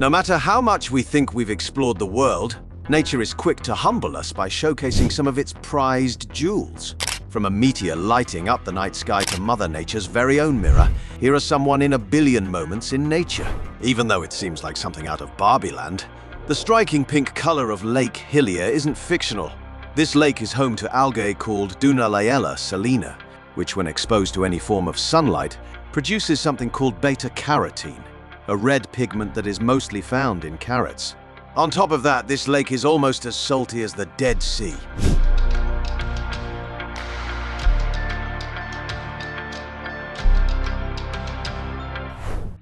No matter how much we think we've explored the world, nature is quick to humble us by showcasing some of its prized jewels. From a meteor lighting up the night sky to Mother Nature's very own mirror, here are some 1 in a billion moments in nature. Even though it seems like something out of Barbie Land, the striking pink color of Lake Hillier isn't fictional. This lake is home to algae called Dunaliella salina, which when exposed to any form of sunlight, produces something called beta-carotene, a red pigment that is mostly found in carrots. On top of that, this lake is almost as salty as the Dead Sea.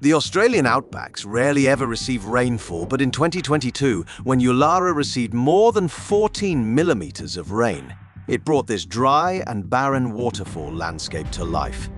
The Australian outbacks rarely ever receive rainfall, but in 2022, when Yulara received more than 14 millimeters of rain, it brought this dry and barren waterfall landscape to life.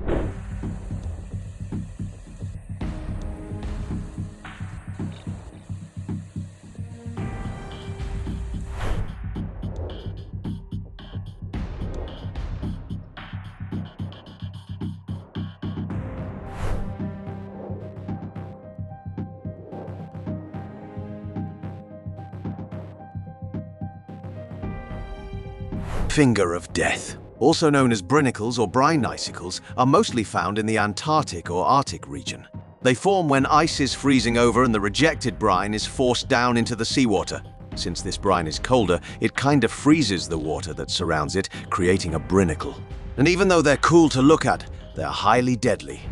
Finger of Death, also known as brinicles or brine icicles, are mostly found in the Antarctic or Arctic region. They form when ice is freezing over and the rejected brine is forced down into the seawater. Since this brine is colder, it kind of freezes the water that surrounds it, creating a brinicle. And even though they're cool to look at, they're highly deadly.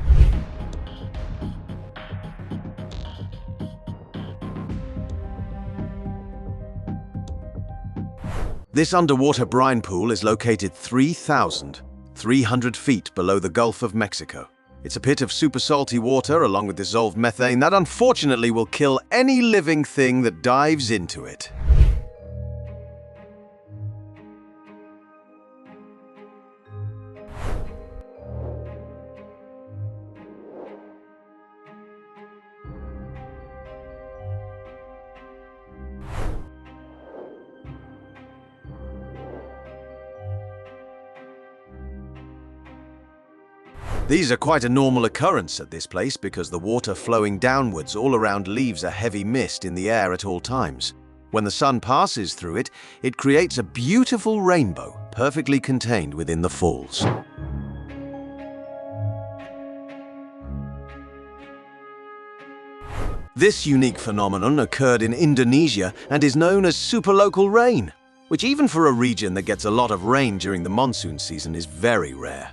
This underwater brine pool is located 3,300 feet below the Gulf of Mexico. It's a pit of super salty water along with dissolved methane that unfortunately will kill any living thing that dives into it. These are quite a normal occurrence at this place because the water flowing downwards all around leaves a heavy mist in the air at all times. When the sun passes through it, it creates a beautiful rainbow, perfectly contained within the falls. This unique phenomenon occurred in Indonesia and is known as superlocal rain, which even for a region that gets a lot of rain during the monsoon season is very rare.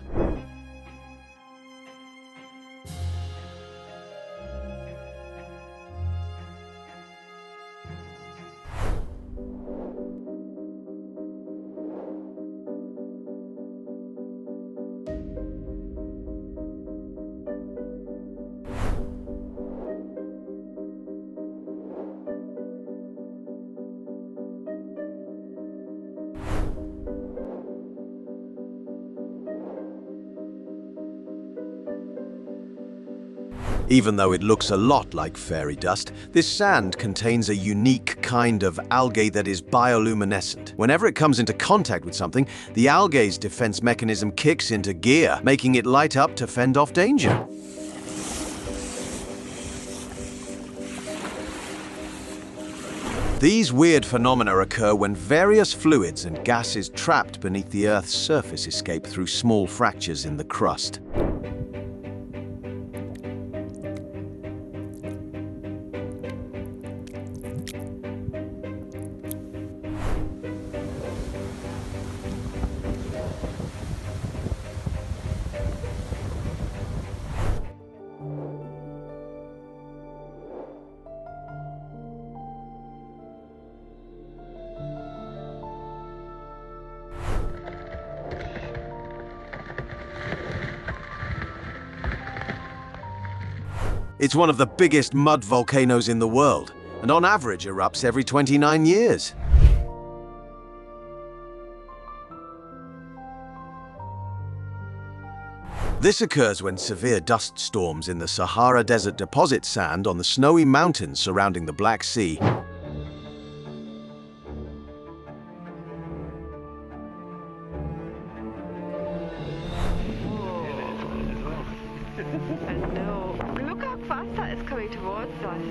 Even though it looks a lot like fairy dust, this sand contains a unique kind of algae that is bioluminescent. Whenever it comes into contact with something, the algae's defense mechanism kicks into gear, making it light up to fend off danger. These weird phenomena occur when various fluids and gases trapped beneath the Earth's surface escape through small fractures in the crust. It's one of the biggest mud volcanoes in the world, and on average erupts every 29 years. This occurs when severe dust storms in the Sahara Desert deposit sand on the snowy mountains surrounding the Black Sea. I know. Look how fast that is coming towards us.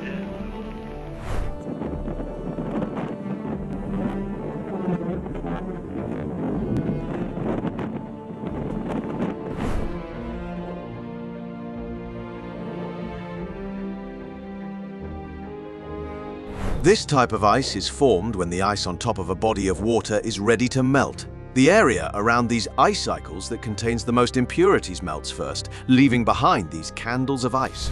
This type of ice is formed when the ice on top of a body of water is ready to melt. The area around these ice cycles that contains the most impurities melts first, leaving behind these candles of ice.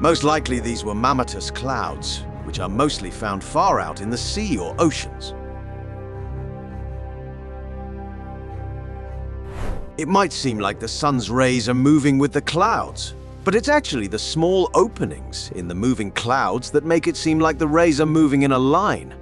Most likely these were mammatus clouds, which are mostly found far out in the sea or oceans. It might seem like the sun's rays are moving with the clouds, but it's actually the small openings in the moving clouds that make it seem like the rays are moving in a line.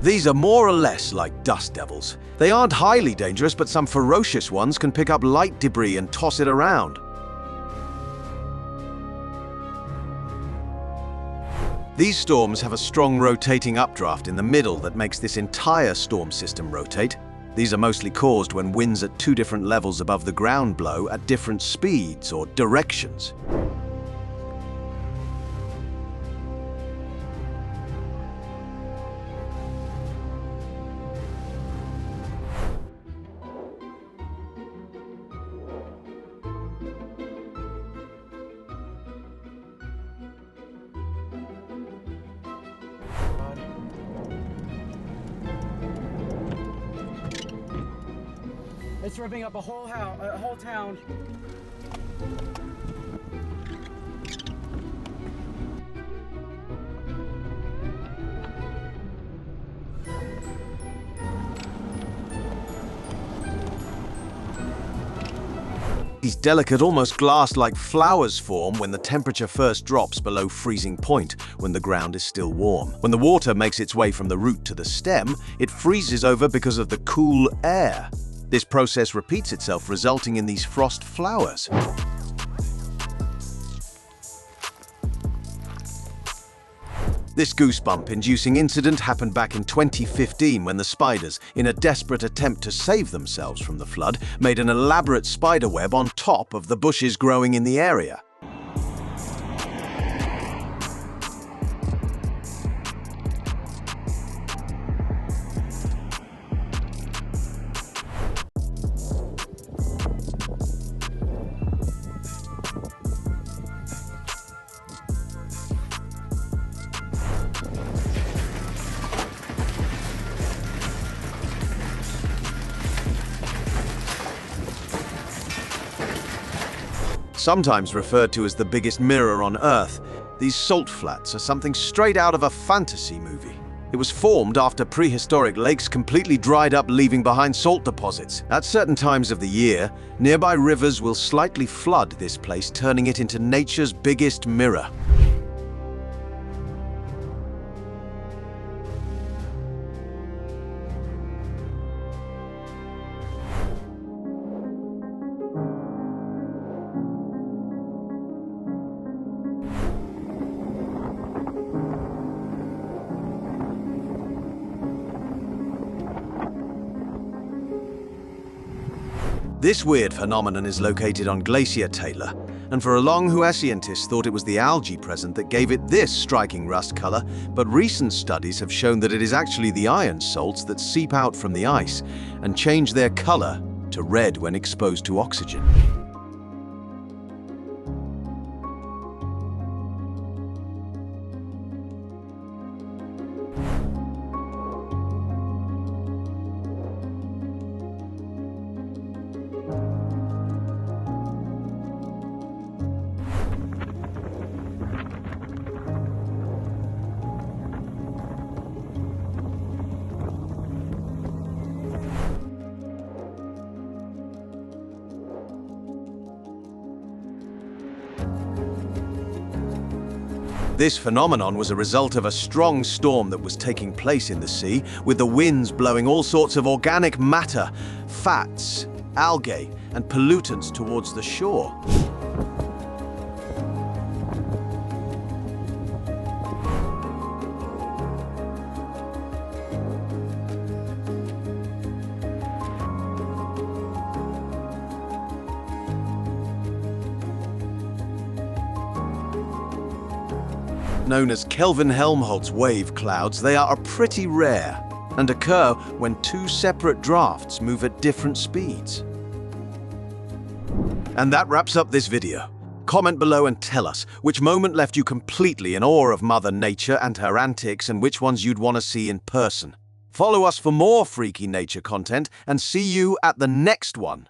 These are more or less like dust devils. They aren't highly dangerous, but some ferocious ones can pick up light debris and toss it around. These storms have a strong rotating updraft in the middle that makes this entire storm system rotate. These are mostly caused when winds at two different levels above the ground blow at different speeds or directions. It's ripping up a whole town. These delicate, almost glass-like flowers form when the temperature first drops below freezing point, when the ground is still warm. When the water makes its way from the root to the stem, it freezes over because of the cool air. This process repeats itself, resulting in these frost flowers. This goosebump-inducing incident happened back in 2015 when the spiders, in a desperate attempt to save themselves from the flood, made an elaborate spider web on top of the bushes growing in the area. Sometimes referred to as the biggest mirror on Earth, these salt flats are something straight out of a fantasy movie. It was formed after prehistoric lakes completely dried up, leaving behind salt deposits. At certain times of the year, nearby rivers will slightly flood this place, turning it into nature's biggest mirror. This weird phenomenon is located on Glacier Taylor, and for a long scientists thought it was the algae present that gave it this striking rust color, but recent studies have shown that it is actually the iron salts that seep out from the ice and change their color to red when exposed to oxygen. This phenomenon was a result of a strong storm that was taking place in the sea, with the winds blowing all sorts of organic matter, fats, algae, and pollutants towards the shore. Known as Kelvin-Helmholtz wave clouds, they are pretty rare and occur when two separate drafts move at different speeds. And that wraps up this video. Comment below and tell us which moment left you completely in awe of Mother Nature and her antics, and which ones you'd want to see in person. Follow us for more freaky nature content, and see you at the next one.